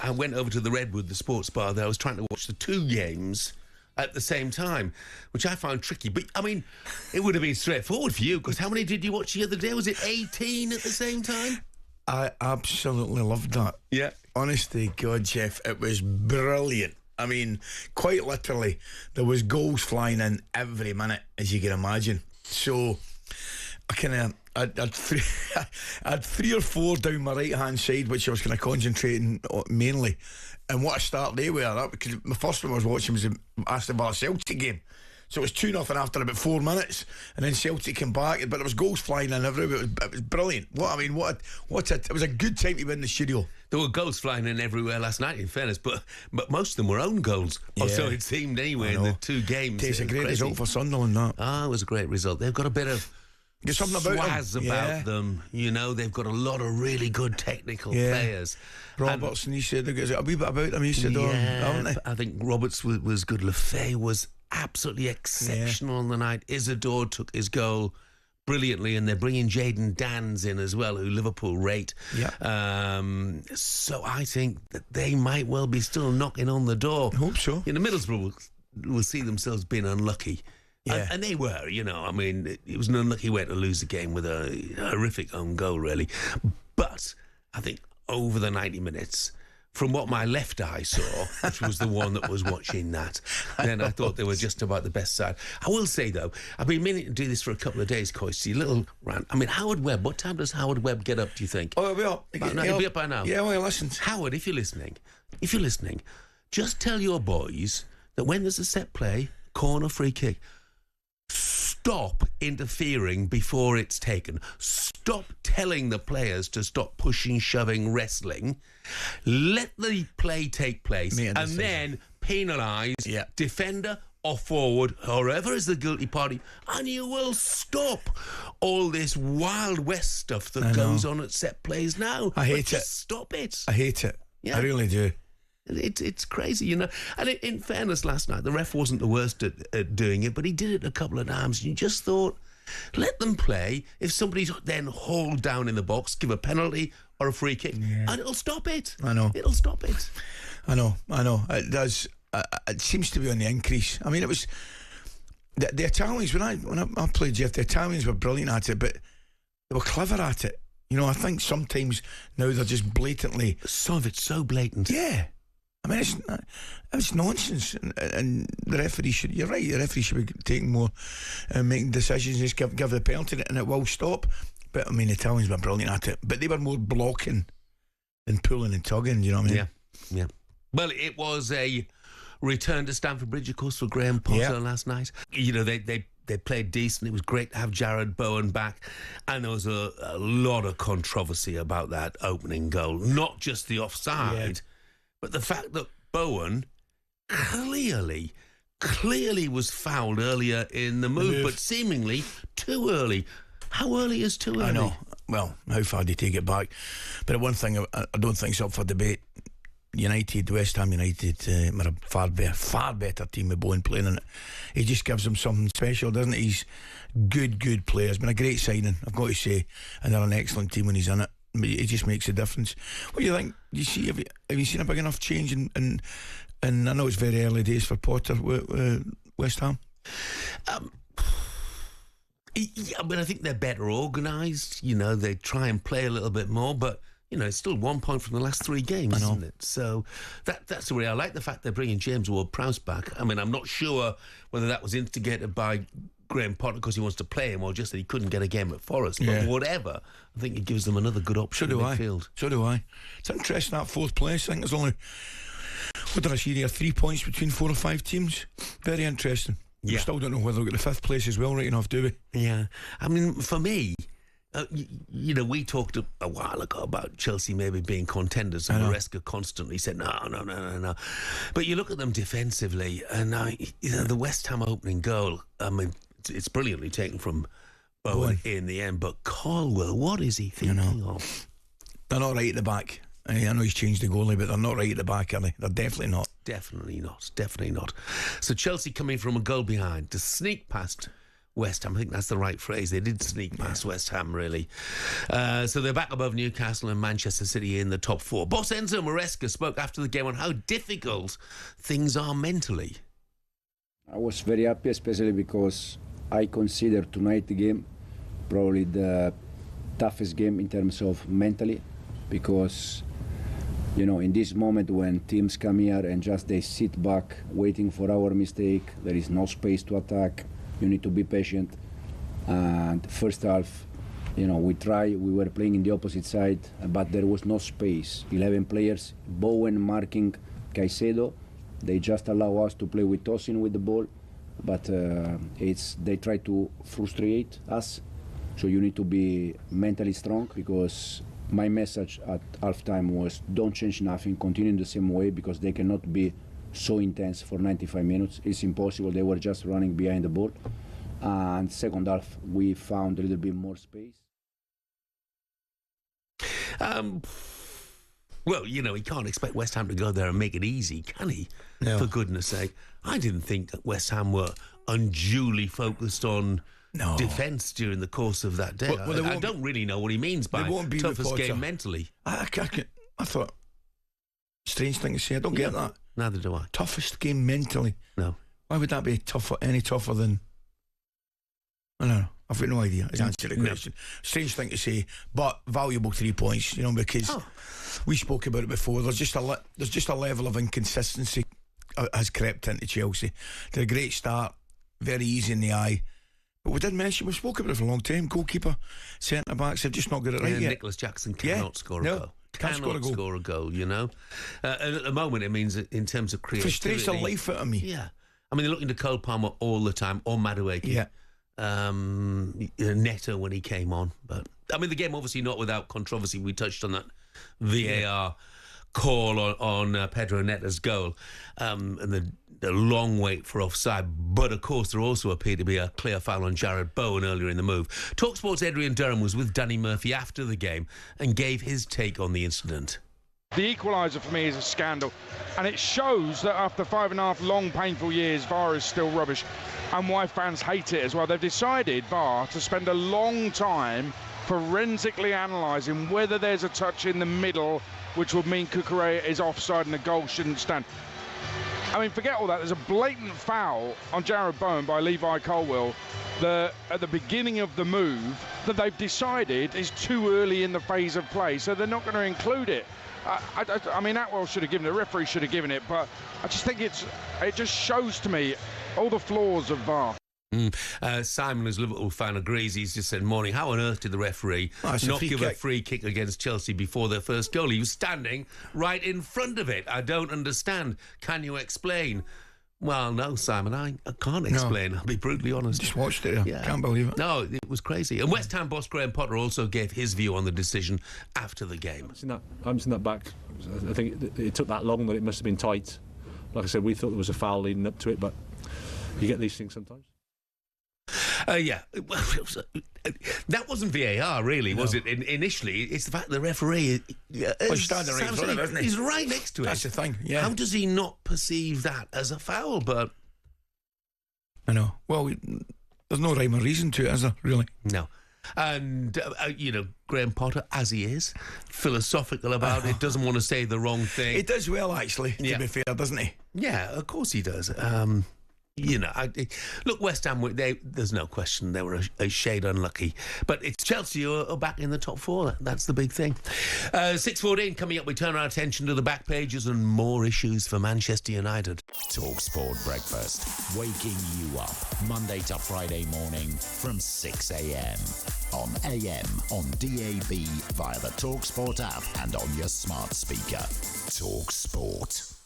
I went over to the Redwood, the sports bar there. I was trying to watch the 2 games at the same time, which I found tricky. But, I mean, it would have been straightforward for you, because how many did you watch the other day? Was it 18 at the same time? I absolutely loved that. Yeah. Honest to God, Jeff, it was brilliant. I mean, quite literally, there was goals flying in every minute, as you can imagine. So, I had 3 or 4 down my right-hand side, which I was kind of concentrating on mainly. And what a start they were. That, because my first one I was watching was the Aston Villa Celtic game. So it was 2-0 after about 4 minutes, and then Celtic came back, but there was goals flying in everywhere. It was brilliant. It was a good time to be in the studio. There were goals flying in everywhere last night, in fairness, but most of them were own goals. Yeah. Or so it seemed anyway in the 2 games. It's a great result for Sunderland, that. It was a great result. They've got a bit of swaz about them. You know, they've got a lot of really good technical players. Robertson, he said, there's a wee bit about them, he said, haven't they? I think Roberts was good. Lefay was absolutely exceptional on the night. Isidore took his goal brilliantly, and they're bringing Jayden Dans in as well, who Liverpool rate. So I think that they might well be still knocking on the door. I hope so. You know, Middlesbrough will see themselves being unlucky. Yeah. And they were, you know, I mean, it was an unlucky way to lose the game with a horrific own goal, really. But I think over the 90 minutes, from what my left eye saw, which was the one that was watching that, then I thought they were just about the best side. I will say, though, I've been meaning to do this for a couple of days, Coisty, little rant. I mean, Howard Webb, what time does Howard Webb get up, do you think? Oh, he'll He'll be up by now. Yeah, well, listen. Howard, if you're listening, just tell your boys that when there's a set play, corner, free kick, stop interfering before it's taken. Stop telling the players to stop pushing, shoving, wrestling. Let the play take place and then penalise defender or forward, whoever is the guilty party, and you will stop all this Wild West stuff that goes on at set plays now. I hate it. Stop it. I hate it. Yeah. I really do. It's crazy, you know. And in fairness, last night, the ref wasn't the worst at doing it, but he did it a couple of times. And you just thought, let them play. If somebody's then hauled down in the box, give a penalty or a free kick, and it'll stop it. I know. It'll stop it. I know. It does. It seems to be on the increase. I mean, it was... The Italians, when I played, Jeff, the Italians were brilliant at it, but they were clever at it. You know, I think sometimes now they're just blatantly... Some of it's so blatant. Yeah. I mean, it's nonsense, and the referee should. You're right. The referee should be taking more, making decisions. Just give the penalty, and it will stop. But I mean, the Italians were brilliant at it, but they were more blocking than pulling and tugging. You know what I mean? Yeah. Well, it was a return to Stamford Bridge, of course, for Graham Potter last night. You know, they played decent. It was great to have Jared Bowen back, and there was a lot of controversy about that opening goal. Not just the offside. But the fact that Bowen clearly was fouled earlier in the move, but seemingly too early. How early is too early? I know. Well, how far do you take it back? But one thing I don't think is up for debate. West Ham United are a far better team with Bowen playing in it. He just gives them something special, doesn't he? He's good players. Been a great signing, I've got to say, and they're an excellent team when he's in it. It just makes a difference. What do you think? Do you see? Have you seen a big enough change in I know it's very early days for Potter West Ham. I mean, I think they're better organised. You know, they try and play a little bit more, but you know, it's still 1 point from the last 3 games, isn't it? So that's the way I like the fact they're bringing James Ward-Prowse back. I mean, I'm not sure whether that was instigated by Graham Potter because he wants to play him, or just that he couldn't get a game at Forest. But whatever, I think it gives them another good option in midfield. So do I. It's interesting, that 4th place. I think there's only, what did I see there, 3 points between 4 or 5 teams. Very interesting. We still don't know whether we'll get the 5th place as well right enough, do we? Yeah. I mean, for me, you know, we talked a while ago about Chelsea maybe being contenders, and Maresca constantly said no. But you look at them defensively, and you know, the West Ham opening goal, I mean, it's brilliantly taken from Bowen in the end, but Caldwell, what is he thinking of? They're not right at the back. I know he's changed the goalie, but they're not right at the back, are they? They're definitely not. Definitely not. So Chelsea coming from a goal behind to sneak past West Ham. I think that's the right phrase. They did sneak past West Ham, really. So they're back above Newcastle and Manchester City in the top 4. Boss Enzo Maresca spoke after the game on how difficult things are mentally. I was very happy, especially because I consider tonight's game probably the toughest game in terms of mentally, because in this moment when teams come here and just they sit back waiting for our mistake, there is no space to attack. You need to be patient. And first half, we were playing in the opposite side, but there was no space. 11 players, Bowen marking Caicedo. They just allow us to play with Tosin with the ball, but they try to frustrate us. So you need to be mentally strong, because my message at halftime was don't change nothing, continue in the same way, because they cannot be so intense for 95 minutes. It's impossible. They were just running behind the ball. And second half, we found a little bit more space. Well, he can't expect West Ham to go there and make it easy, can he? No. For goodness sake. I didn't think that West Ham were unduly focused on defence during the course of that day. I don't really know what he means by toughest game mentally. I thought, strange thing to say, I don't get that. Neither do I. Toughest game mentally? No. Why would that be any tougher than... I don't know. I've got no idea. Is answer the question. Strange thing to say, but valuable 3 points, because we spoke about it before. There's just a level of inconsistency has crept into Chelsea. They're a great start, very easy in the eye. But we did mention, we spoke about it for a long time. Goalkeeper, centre backs have just not got it right yet. Nicholas Jackson cannot score a goal. Cannot score a goal, And at the moment, it means in terms of creativity, frustrates the life out of me. Yeah. I mean, they're looking to Cole Palmer all the time, or Madueke. Yeah. Neto when he came on. But, I mean, the game obviously not without controversy. We touched on that VAR call on Pedro Neto's goal, and the long wait for offside. But, of course, there also appeared to be a clear foul on Jared Bowen earlier in the move. talkSPORT's Adrian Durham was with Danny Murphy after the game and gave his take on the incident. The equaliser for me is a scandal, and it shows that after 5.5 long, painful years, VAR is still rubbish, and why fans hate it as well. They've decided, VAR, to spend a long time forensically analysing whether there's a touch in the middle, which would mean Cucurella is offside and the goal shouldn't stand. I mean, forget all that. There's a blatant foul on Jared Bowen by Levi Colwill at the beginning of the move that they've decided is too early in the phase of play, so they're not going to include it. I mean, Atwell should have given it, the referee should have given it, but I just think it just shows to me all the flaws of VAR. Simon, who's a Liverpool fan, agrees. He's just said, morning, how on earth did the referee not give a free kick against Chelsea before their first goal? He was standing right in front of it. I don't understand. Can you explain? Well, no, Simon, I can't explain. I'll be brutally honest. Just watched it. Yeah. Can't believe it. No, it was crazy. And West Ham boss Graham Potter also gave his view on the decision after the game. I haven't seen that back. I think it took that long that it must have been tight. Like I said, we thought there was a foul leading up to it, but you get these things sometimes. Yeah. That wasn't VAR, really, was it? Initially, it's the fact the referee... he's standing right in front of it, isn't he? He's right next to it. That's the thing, yeah. How does he not perceive that as a foul? But I know. Well, there's no rhyme or reason to it, is there, really? No. And, Graham Potter, as he is, philosophical about it, doesn't want to say the wrong thing. He does well, actually, to be fair, doesn't he? Yeah, of course he does. Look, West Ham, there's no question they were a shade unlucky. But it's Chelsea who are back in the top 4. That's the big thing. 6:14 coming up, we turn our attention to the back pages and more issues for Manchester United. talkSPORT Breakfast, waking you up Monday to Friday morning from 6 a.m. on AM, on DAB, via the talkSPORT app and on your smart speaker. talkSPORT.